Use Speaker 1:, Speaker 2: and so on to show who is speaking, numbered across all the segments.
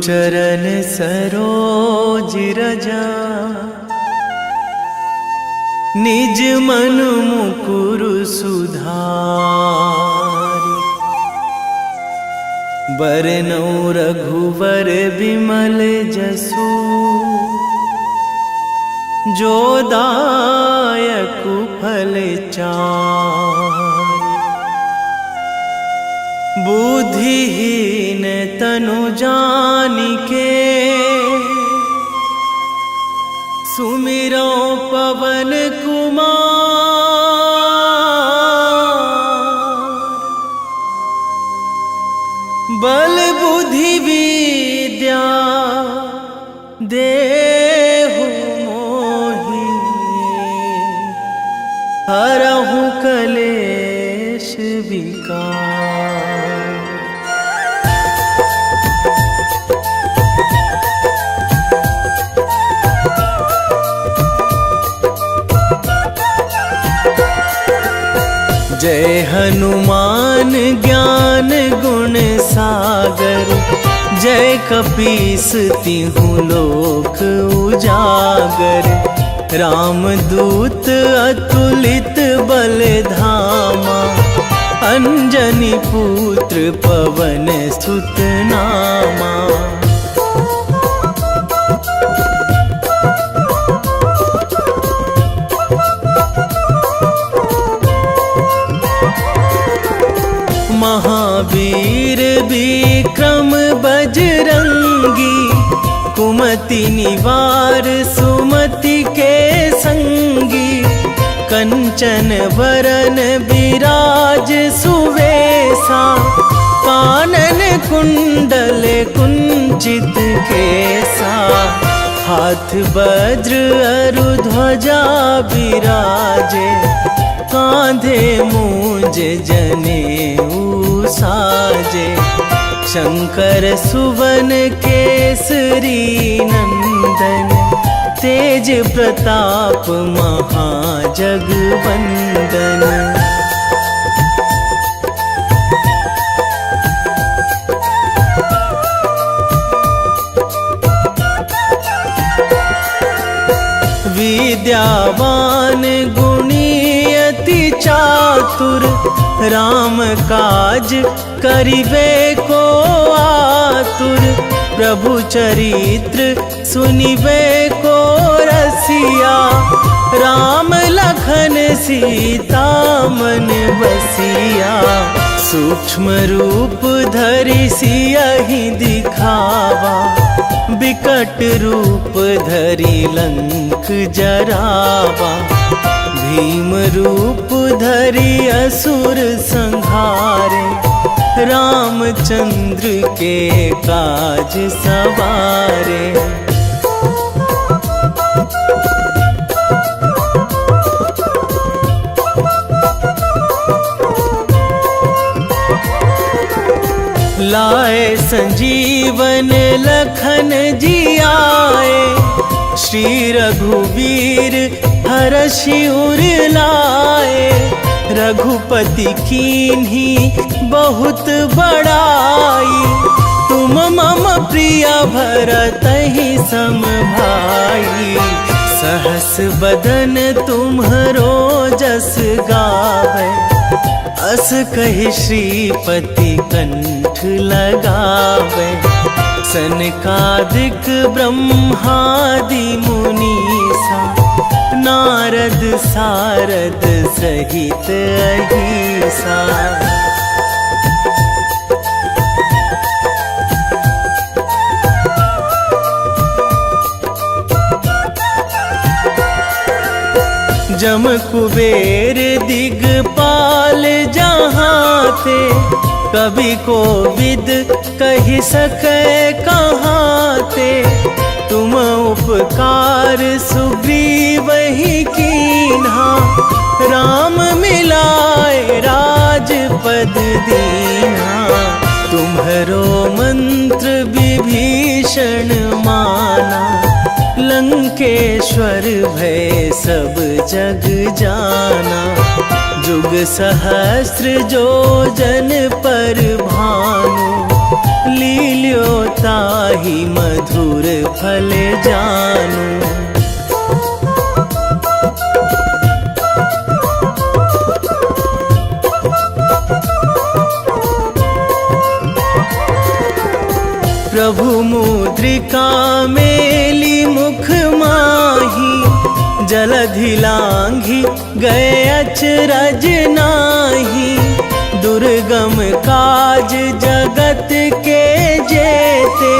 Speaker 1: चरण सरोज रजा, निज मन मुकुर सुधारि। बरनउँ रघुवर बिमल जसु, जो दायकु फल चारि। बुद्धिहीन तनु जानिके, सुमिरो पवन कुमार। बल बुद्धि विद्या देहु मोहि, हरहु कलेश विकार। जय हनुमान ज्ञान गुण सागर, जय कपीस तिहु लोक उजागर। रामदूत अतुलित बल धामा, अंजनी पुत्र पवन सुत नामा। महावीर विक्रम बजरंगी, कुमति निवार सुमति के संगी। कंचन वरन विराज सुवेशा, कानन कुंडल कुंचित केसा। हाथ वज्र अरु ध्वजा बिराजे, कांधे मूंज जनेऊ साजे। शंकर सुवन केसरी नंदन, तेज प्रताप महाजगवंदन। विद्यावान गुणी अति चातुर, राम काज करिबे को आतुर। प्रभु चरित्र सुनिबे को रसिया, राम लखन सीता मन बसिया। सूक्ष्म रूप धरि सियहि दिखावा, विकट रूप धरि लंक जरावा। भीम रूप धरि असुर संहारे, रामचंद्र के काज सवारे। लाए संजीवन लखन जियाए, श्री रघुवीर हरषि उर लाए। रघुपति कीन्ही बहुत बड़ाई, तुम मम प्रिय भरतहि सम भाई। सहस बदन तुम्हरो जस गावै, अस कहि श्रीपति कंठ लगावै। सनकादिक ब्रह्मादि मुनीसा, नारद सारद सहित अहिसा। जम कुबेर दिगपाल जहाँ थे, कवि कोविद कहि सकै कहाँ ते। तुम उपकार सुग्रीवहि कीन्हा, राम मिलाए राजपद दीन्हा। तुम्हरो मंत्र विभीषण माना, लंकेश्वर भय सब जग जाना। जुग सहस्र जो जन पर भानु, लील्यो ताहि मधुर फल जानू। प्रभु मुद्रिका मेली मुख माही, जलधि लांघी गए अचरज नाही। दुर्गम काज जगत के जेते,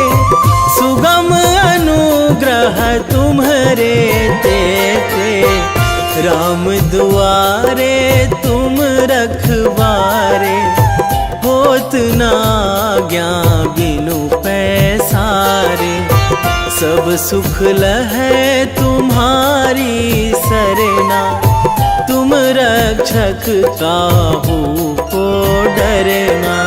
Speaker 1: सुगम अनुग्रह तुम्हरे तेते। राम दुआरे तुम रखवारे, होत ना आज्ञा बिनु पैसारे। सब सुख लहै तुम्हारी सरना, तुम रक्षक काहू को डरना।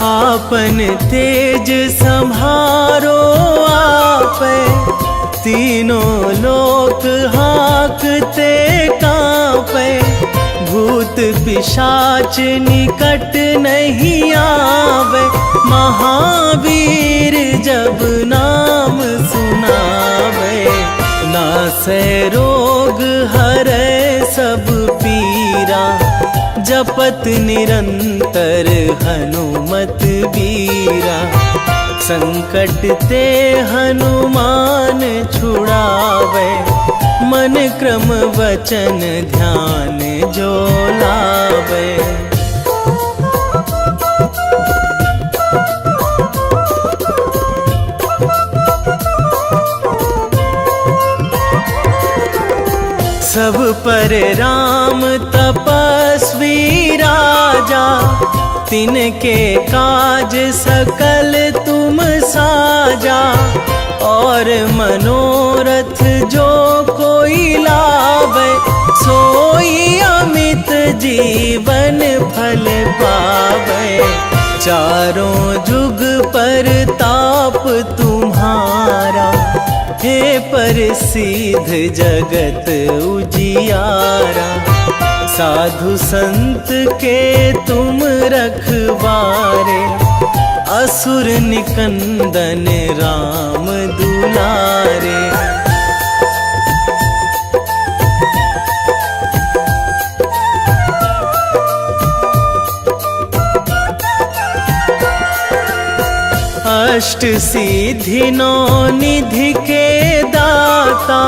Speaker 1: आपन तेज संहारो आपै, तीनों लोक हाकते कांपै। भूत पिशाच निकट नहीं आवे, महावीर जब नाम सुनावे। नासै रोग हरै सब पीरा, जपत निरंतर हनुमत बीरा। संकट ते हनुमान छुड़ावे, मन क्रम वचन ध्यान जो लावे। सब पर राम तपस्वी राजा, तिनके काज सकल तुम साजा। और मनोरथ जो कोई लावे, सोई अमित जीवन फल पावे। चारों जुग पर ताप तुम्हारा, हे प्रसिद्ध जगत उजियारा। साधु संत के तुम रखवारे, असुर निकंदन राम दुलारे। अष्ट सिद्धि नौ निधि के दाता,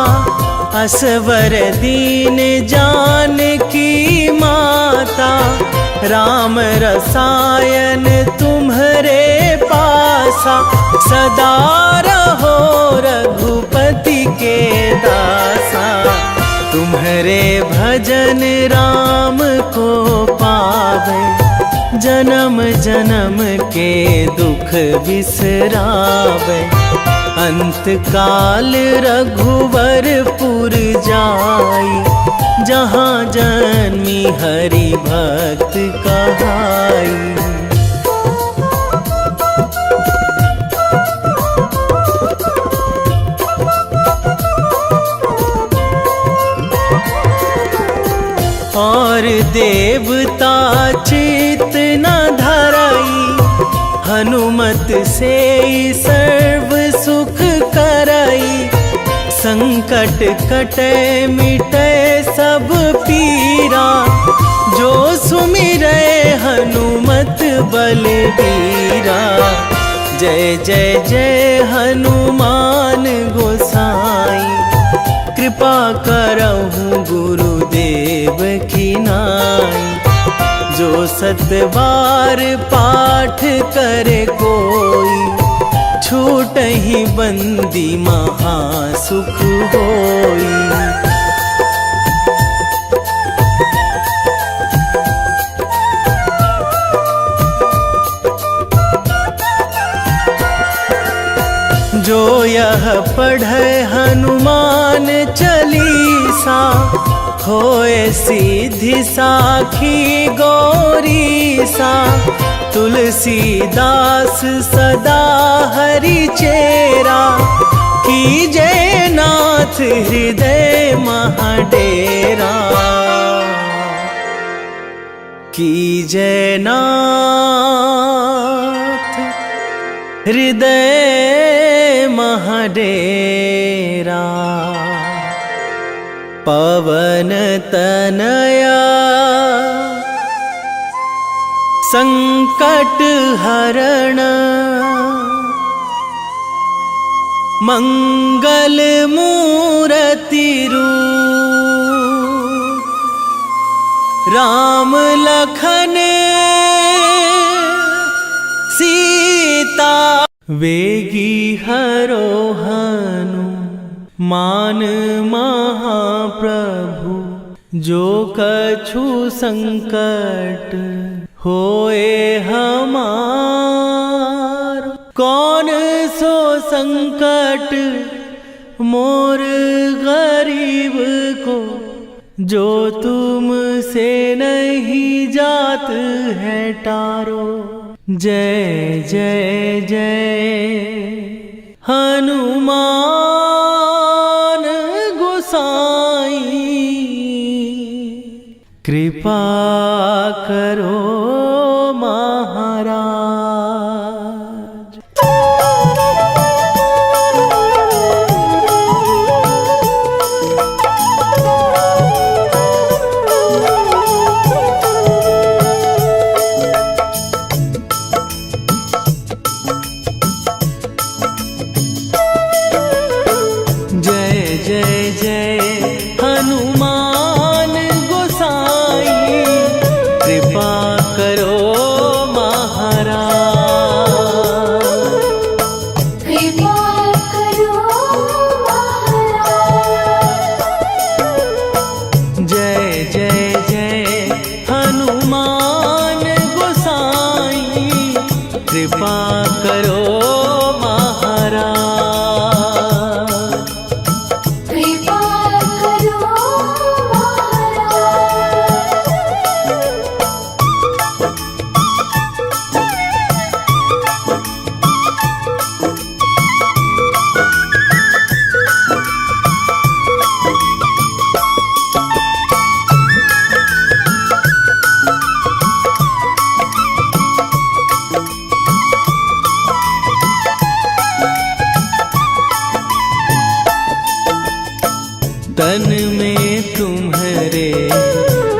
Speaker 1: असवर दीन जानकी माता। राम रसायन तुम्हरे पासा, सदा रहो रघुपति के दासा। तुम्हरे भजन राम को पावे, जन्म जन्म के दुख बिसरावे। अंत काल रघुवरपुर जाई, जहाँ जन्मी हरि भक्त कहाई। और देवता चित न धराई, हनुमत से सर्व सुख कराई। संकट कटे मिटे सब पीरा, जो सुमिरै हनुमत बलबीरा। जय जय जय हनुमान गोसाई, कृपा करहु गुरुदेव की नाई। जो सतबार पाठ करे कोई, छूटहि बंदी महासुख होई। जो यह पढ़े हनुमान चालीसा, होए सीधी साखी गौरी सा, तुलसीदास सदा हरि चेरा, कीजे नाथ हृदय महाडेरा, कीजे नाथ हृदय महाडेरा। पवन तनया संकट हरण, मंगल मूर्ति रूप, राम लखन सीता, वेगी हरो हनुमान महाप्रभु, जो कछु संकट होए हमार, कौन सो संकट मोर गरीब को, जो तुम से नहीं जात है टारो। जय जय जय हनुमान गोसाई, कृपा करो महाराज। जय जय जय हनुमान गोसाई, कृपा करो महाराज।
Speaker 2: कृपा करो महाराज।
Speaker 1: जय जय जय हनुमान गोसाई, कृपा करो महाराज।
Speaker 2: कृपा करो
Speaker 1: तन में तुम्हारे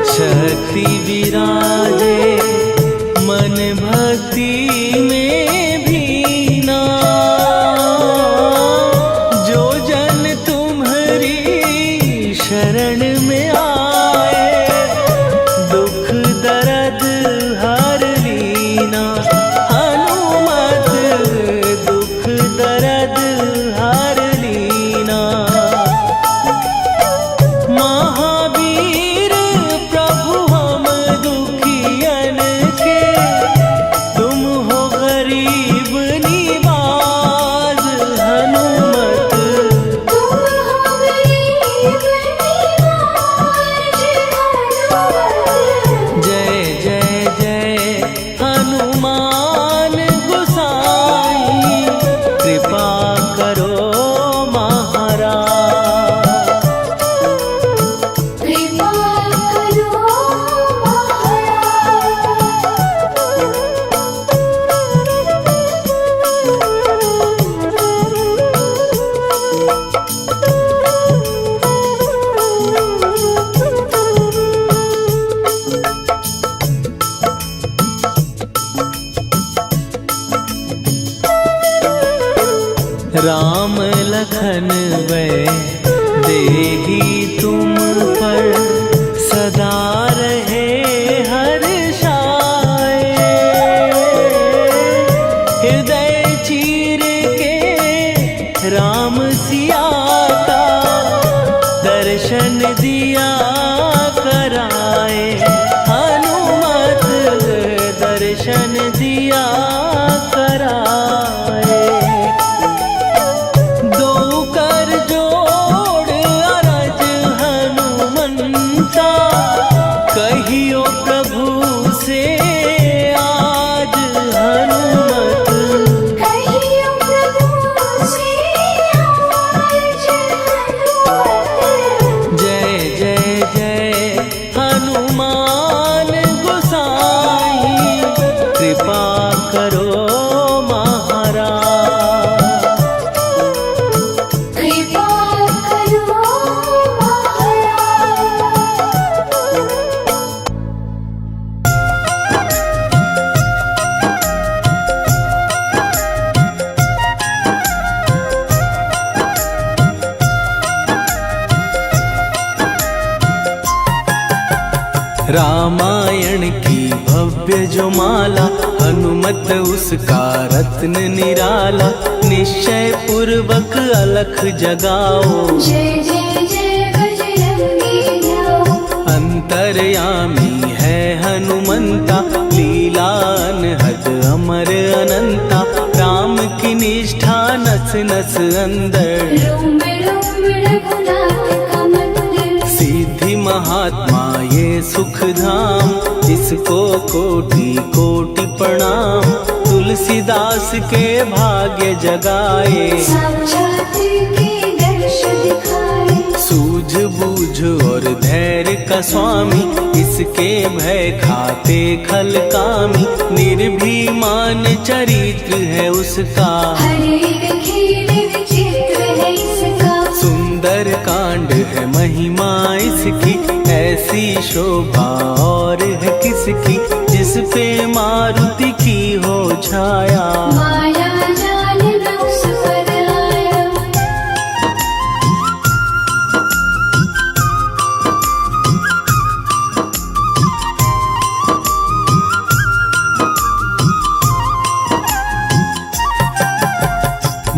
Speaker 1: शक्ति विराजे, मन भक्ति में भीना, जो जन तुम्हारी शरण में आए, दुख दर्द हर लीना। हनुमत दुख दर्द हर लीना, महावीर प्रभु हम दुखियन के, तुम हो गरीब निवाज। हनुमत
Speaker 2: तुम हो गरीब निवाज।
Speaker 1: जय जय जय हनुमान गोसाई, कृपा करो महाराज।
Speaker 2: कृपा करो
Speaker 1: राम लखन वै देही तुम पर, सदा रहे हर्षाए। हृदय चीर के राम सिया का, दर्शन दिया कराए। हनुमत दर्शन दिया कराए। दो कर जोड़ अरज हनुमंत रामायण की भव्य जो माला, हनुमत उसका रत्न निराला। निश्चय पूर्वक अलख जगाओ,
Speaker 2: जय जय जय बजरंगी जाओ।
Speaker 1: अंतर्यामी है हनुमंता, लीला अनहद अमर अनंता। राम की निष्ठा नस नस अंदर,
Speaker 2: रोम रोम रघुनाथ का मंदिर।
Speaker 1: सिद्धि महात्मा ये सुख धाम, इसको कोटि कोटि प्रणाम। तुलसीदास के भाग्य जगाए,
Speaker 2: साक्षात के दर्श दिखाए।
Speaker 1: सूझ बूझ और धैर्य का स्वामी, इसके भय खाते खल कामी। निर्भीमान चरित्र है उसका,
Speaker 2: हर एक खेल विचित्र है इसका।
Speaker 1: सुंदर कांड है महिमा इसकी। ऐसी शोभा और है किसकी, जिस पे मारुति की हो छाया।
Speaker 2: माया जाल न उस पर आया।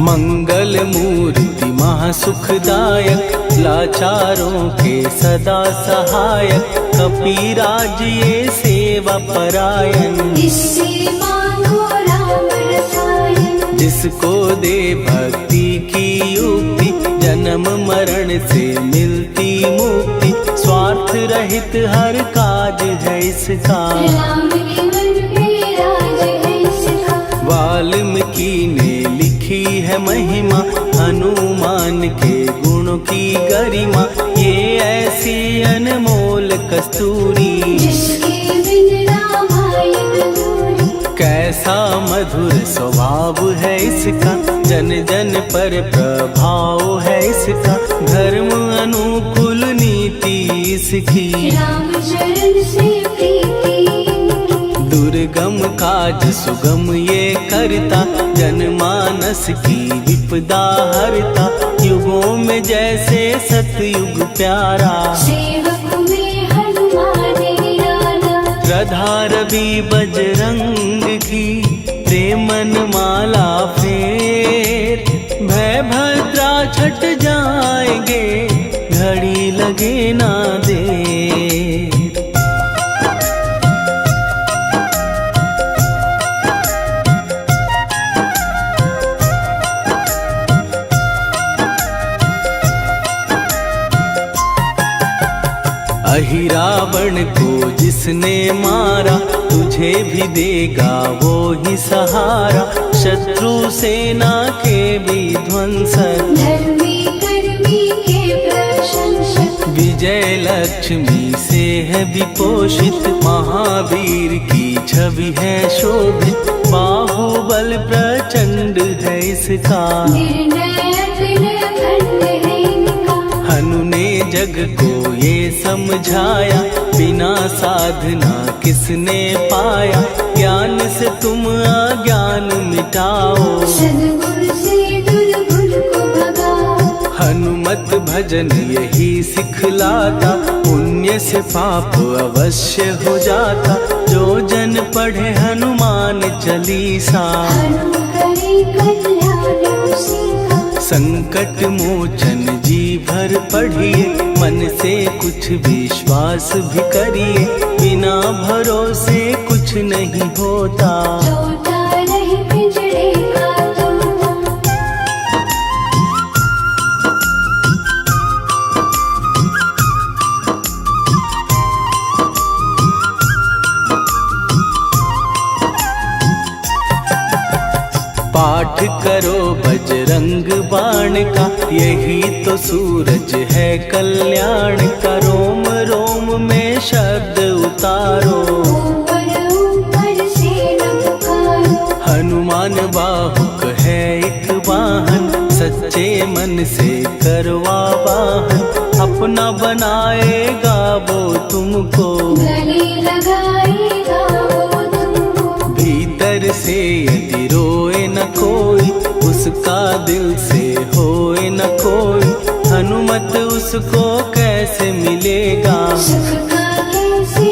Speaker 1: मंगल मूर्ति महासुखदायक, लाचारों के सदा सहायक। कपीराज ये सेवा परायण,
Speaker 2: इससे मांगो राम रसायन।
Speaker 1: जिसको दे भक्ति की युक्ति, जन्म मरण से मिलती मुक्ति। स्वार्थ रहित हर काज है इसका,
Speaker 2: राम के मन पे राज है इसका।
Speaker 1: वाल्मीकि ने लिखी है महिमा, हनुमान के गुणों की गरिमा। ये ऐसी अनमोल कस्तूरी,
Speaker 2: जिसके बिन रामायण अधूरी।
Speaker 1: कैसा मधुर स्वभाव है इसका, जन जन पर प्रभाव है इसका। धर्म अनुकूल नीति इसकी,
Speaker 2: राम चरण से प्रीति।
Speaker 1: दुर्गम काज सुगम ये करता, जनमानस की विपदा हरता। युगों में जैसे सतयुग प्यारा,
Speaker 2: सेवक में हनुमान निराला।
Speaker 1: श्रद्धा रवि बजरंग की, प्रेमन माला फेर। भय भद्रा छट जाएंगे, घड़ी लगे ना देर। अहिरावण को जिसने मारा, तुझे भी देगा वो ही सहारा। शत्रु सेना के विध्वंसक,
Speaker 2: धर्मी कर्मी के प्रशंसक।
Speaker 1: विजय लक्ष्मी से है विपोषित, महावीर की छवि है शोभित। बाहुबल प्रचंड है इसका,
Speaker 2: निर्णायक अखंड है इनका।
Speaker 1: हनु ने जग को ये समझाया, बिना साधना किसने पाया। ज्ञान से तुम अज्ञान मिटाओ,
Speaker 2: सद्गुरु से दुर्गुण को भगाओ।
Speaker 1: हनुमत भजन यही सिखलाता, पुण्य से पाप अवश्य हो जाता। जो जन पढ़े हनुमान चालीसा,
Speaker 2: हनु करे कल्याण उसी का।
Speaker 1: संकट मोचन जी भर पढ़िए, मन से कुछ विश्वास भी करिए। बिना भरोसे कुछ नहीं होता,
Speaker 2: तोता रहे पिंजरे का तोता।
Speaker 1: पाठ करो बजरंग बाण का, यही तो सूरज है कल्याण का। रोम रोम में शब्द उतारो,
Speaker 2: ऊपर ऊपर से न पुकारो।
Speaker 1: हनुमान बाहुक है एक वाहन, सच्चे मन से करवा वाहन। अपना बनाएगा वो तुमको,
Speaker 2: गले लगाएगा वो तुमको।
Speaker 1: भीतर से यदि रोए न कोई, उसका दिल से होए न कोई। हनुमत उसको कैसे मिलेगा,
Speaker 2: सुख का कैसे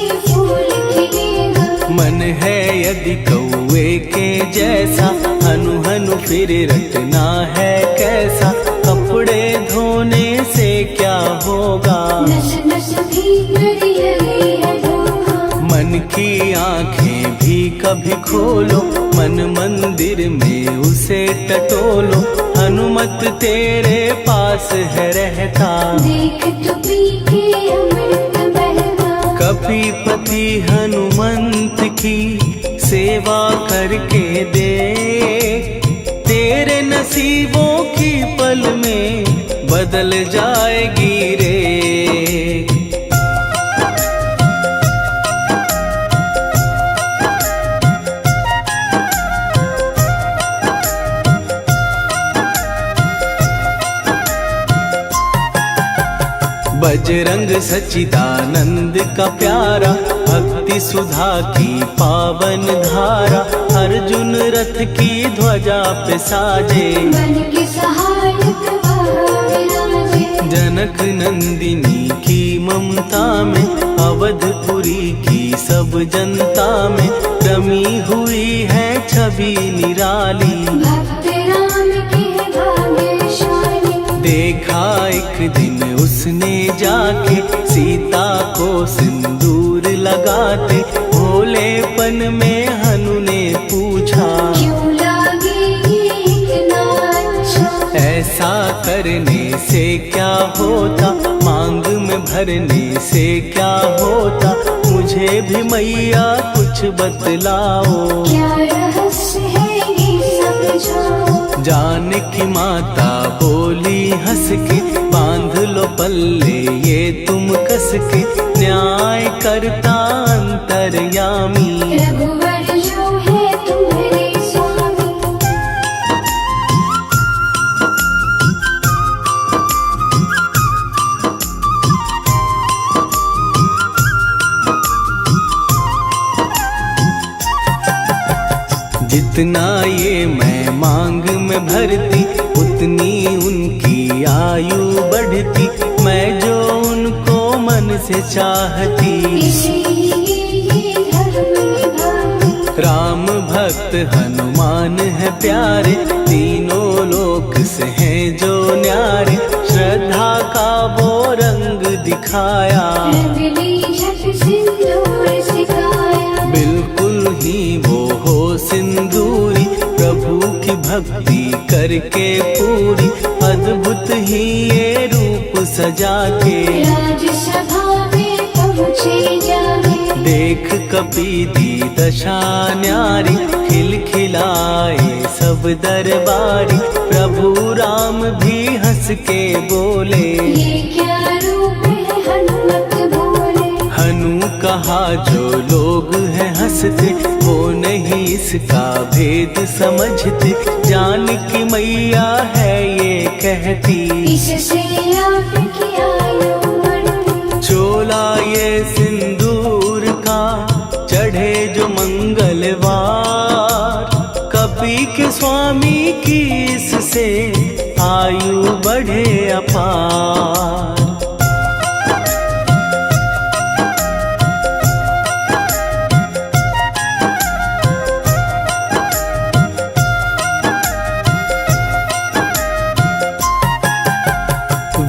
Speaker 1: यदि कौए के जैसा हनु हनु फिर रटना है कैसा। कपड़े धोने से क्या होगा,
Speaker 2: नस नस भीतर यही है धोखा।
Speaker 1: मन की आंखें भी कभी खोलो, मन मंदिर में उसे टटोलो। हनुमत तेरे पास है रहता,
Speaker 2: देख तो पी के अमृत बहता।
Speaker 1: कपीपति हनुमंत की सेवा करके दे, तेरे नसीबों की पल में बदल जाएगी रे। बजरंग सच्चिदानंद का प्यारा, भक्ति सुधा की पावन धारा। अर्जुन रथ की ध्वजा पे साजे,
Speaker 2: बन के सहायक वहाँ विराजे।
Speaker 1: जनक नंदिनी की ममता में, अवधपुरी की सब जनता में रमी हुई है छवि निराली।
Speaker 2: भक्त राम के भाग्यशाली,
Speaker 1: देखा एक दिन उसने जाके सीता को सिंदूर लगाते। भोलेपन में हनु ने पूछा,
Speaker 2: क्यों लागे ये इतना अच्छा।
Speaker 1: ऐसा करने से क्या होता, मांग में भरने से क्या होता। मुझे भी मैया कुछ बतलाओ,
Speaker 2: क्या रहस्य है ये समझाओ।
Speaker 1: जानकी माता बोली हंस के, बांध लो पल्ले ये तुम कस के। न्याय करता अंतर्यामी,
Speaker 2: रघुवर जो है तुम्हारे स्वामी।
Speaker 1: जितना ये मैं मांग में भरती, उतनी उनकी आयु बढ़ती। मैं जो उनको मन से चाहती,
Speaker 2: इसीलिए ये धर्म निभाती।
Speaker 1: राम भक्त हनुमान है प्यारे, तीनों लोक से हैं जो न्यारे। श्रद्धा का वो रंग दिखाया,
Speaker 2: रंगली झट सिंदूर सिखाया।
Speaker 1: बिल्कुल ही वो हो सिंदूरी, प्रभु की भक्ति करके पूरी। अद्भुत ही ये रूप सजा के,
Speaker 2: राजसभा में पहुँचे जाके।
Speaker 1: देख कपीदी दशा न्यारी, खिलखिलाए सब दरबारी। प्रभु राम भी हंस के बोले,
Speaker 2: ये क्या रूप है हनुमत बोले।
Speaker 1: हनु कहा जो लोग हैं हंसते, वो नहीं इसका भेद समझते। जानकी मैया है ये कहती,
Speaker 2: इससे आपकी आयु बढ़ती।
Speaker 1: चोला ये सिंदूर का चढ़े जो मंगलवार। कपी के स्वामी की इससे आयु बढ़े अपार।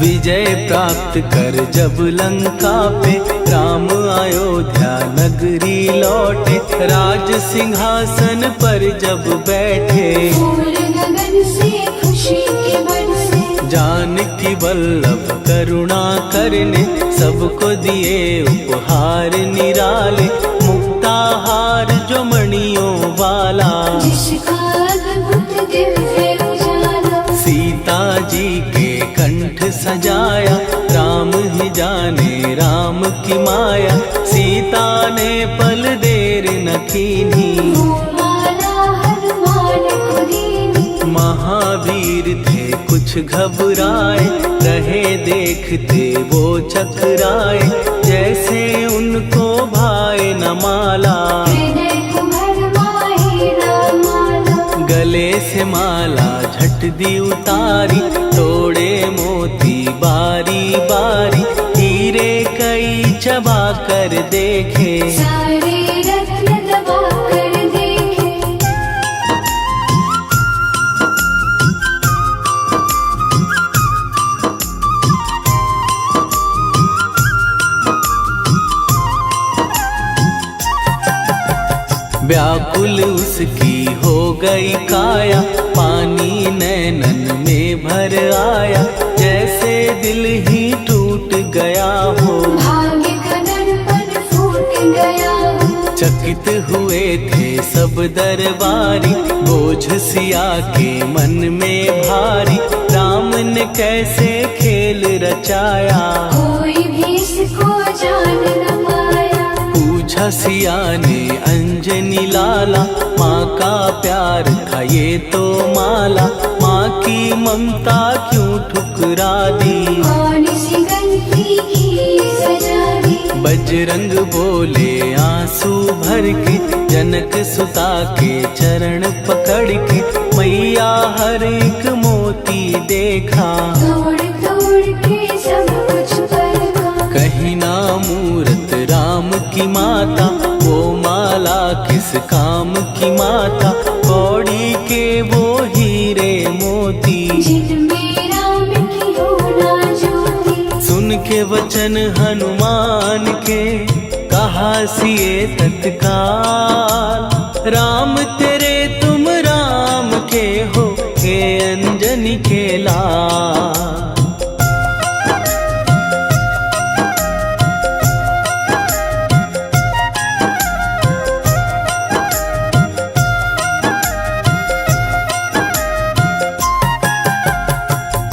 Speaker 1: विजय प्राप्त कर जब लंका पे, राम अयोध्या नगरी लौटे। राज सिंहासन पर जब बैठे,
Speaker 2: फूल गगन से खुशी के बरसे।
Speaker 1: जानकी वल्लभ करुणा करने, सबको दिए उपहार निराले। मुक्ताहार जो मणियों वाला,
Speaker 2: जिसका अद्भुत दिव्य उजाला।
Speaker 1: सीता जी के कंठ सजाया। राम ही जाने राम की माया, सीता ने पल देर न कीन्ही।
Speaker 2: वो माला हनुमान को दीनी।
Speaker 1: महावीर थे कुछ घबराए, रहे देखते वो चकराए। जैसे उनको भाए न माला,
Speaker 2: हृदय को भरमाए राम माला।
Speaker 1: गले से माला झट दी उतारी। तोड़े मोती बारी बारी, हीरे कई चबा कर देखे।
Speaker 2: सारे रत्न दबा कर देखे।
Speaker 1: व्याकुल उसकी हो गई काया, पानी नैनन में भर आया, जैसे दिल ही टूट गया हो।
Speaker 2: भाग्य का दर्पण फूट गया हो।
Speaker 1: चकित हुए थे सब दरबारी, बोझ सिया के मन में भारी, राम ने कैसे खेल रचाया,
Speaker 2: कोई भी इसको जान न पाया।
Speaker 1: पूछा सिया ने अंजनी लाला, माँ का प्यार था ये तो माला, माँ की ममता क्यों ठुकरा दी,
Speaker 2: कौन सी गलती की सजा दी।
Speaker 1: बजरंग बोले आंसू भर के, जनक सुता के चरण पकड़ के, मैया हर एक मोती देखा,
Speaker 2: तोड़ तोड़ के सब कुछ परखा।
Speaker 1: कहीं ना मूरत राम की माता, वो माला किस काम की माता, कौड़ी के वो हीरे मोती,
Speaker 2: जिनमें राम की हो ना ज्योति।
Speaker 1: सुन के वचन हनुमान के, कहा सिए तत्काल, राम तेरे तुम राम के हो, हे अंजनी के लाल।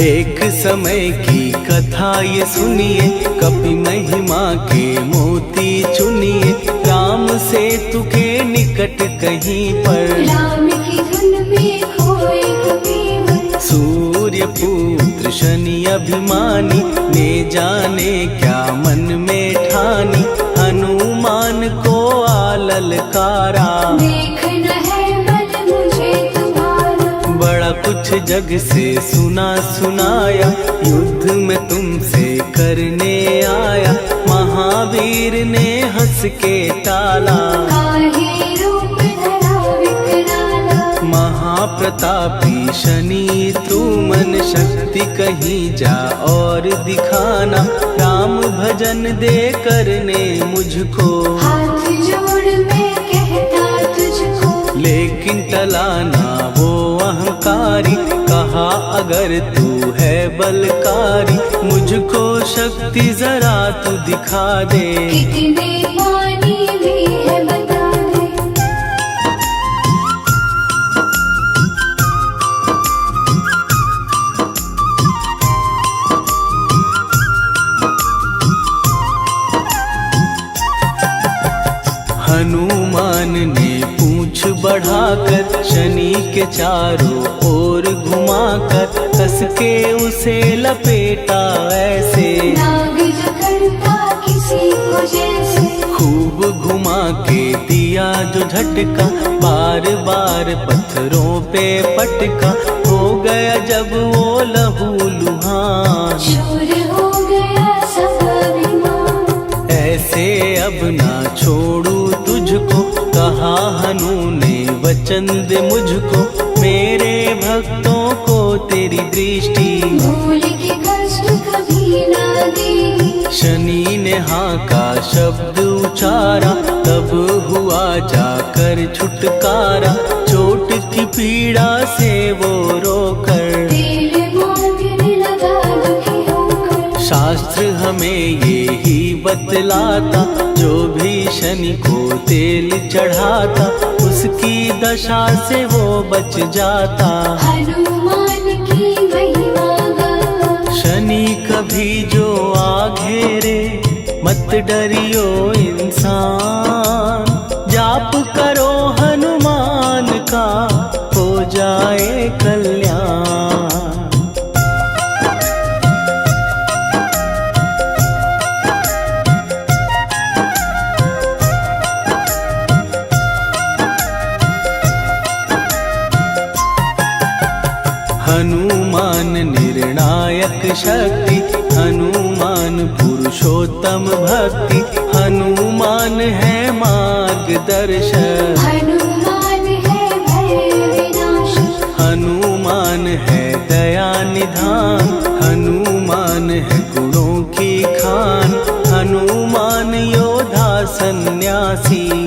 Speaker 1: एक समय की कथा ये सुनिए, कपि महिमा के मोती चुनिए, राम सेतु के निकट कहीं पर,
Speaker 2: राम की धुन में खोए कबीर।
Speaker 1: सूर्य पुत्र शनि अभिमानी, ने जाने क्या मन में ठानी, हनुमान को आललकारा,
Speaker 2: देखना है बल मुझे तुम्हारा।
Speaker 1: बड़ा कुछ जग से सुना सुनाया, युद्ध में तुमसे करने आया, महावीर ने हंस के टाला,
Speaker 2: काहे रूप धरा विकराला।
Speaker 1: महाप्रतापी शनि तू मन शक्ति कहीं जा और दिखाना, राम भजन दे करने मुझको,
Speaker 2: हाथ जोड़ मैं कहता तुझको।
Speaker 1: लेकिन टला ना वो अहंकारी, कहा अगर तू है बलकारी, मुझको शक्ति जरा तू दिखा दे,
Speaker 2: कितने पानी भी है बता दे।
Speaker 1: हनुमान ने पूंछ बढ़ाकर, शनि के चारों ओर घुमाकर, कस के उसे लपेटा ऐसे,
Speaker 2: नाग जो करता किसी को जैसे।
Speaker 1: खूब घुमा के दिया जो झटका, बार बार पत्थरों पे पटका, हो गया जब वो लहू लुहान,
Speaker 2: चूर हो गया सब अभिमान।
Speaker 1: ऐसे अब ना छोड़ू तुझको, कहा हनु ने वचन दे मुझको, मेरे भक्तों को तेरी दृष्टि,
Speaker 2: भूल के कष्ट कभी ना देगी।
Speaker 1: शनि ने हाँ का शब्द उचारा, तब हुआ जाकर छुटकारा, चोट की पीड़ा से वो रोकर,
Speaker 2: तेल मांगने लगा दुखी होकर।
Speaker 1: शास्त्र हमें ये ही बतलाता, जो भी शनि को तेल चढ़ाता, उसकी दशा से वो बच जाता,
Speaker 2: हनुमान की महिमा गाता।
Speaker 1: शनि कभी जो आ घेरे, मत डरियो इंसान, जाप करो हनुमान का, हो जाए कल्याण। हनुमान निर्णायक शक्ति, हनुमान पुरुषोत्तम भक्ति, हनुमान है मार्गदर्शक,
Speaker 2: हनुमान है भय विनाशक।
Speaker 1: हनुमान है दया निधान, हनुमान है गुणों की खान, हनुमान योद्धा सन्यासी।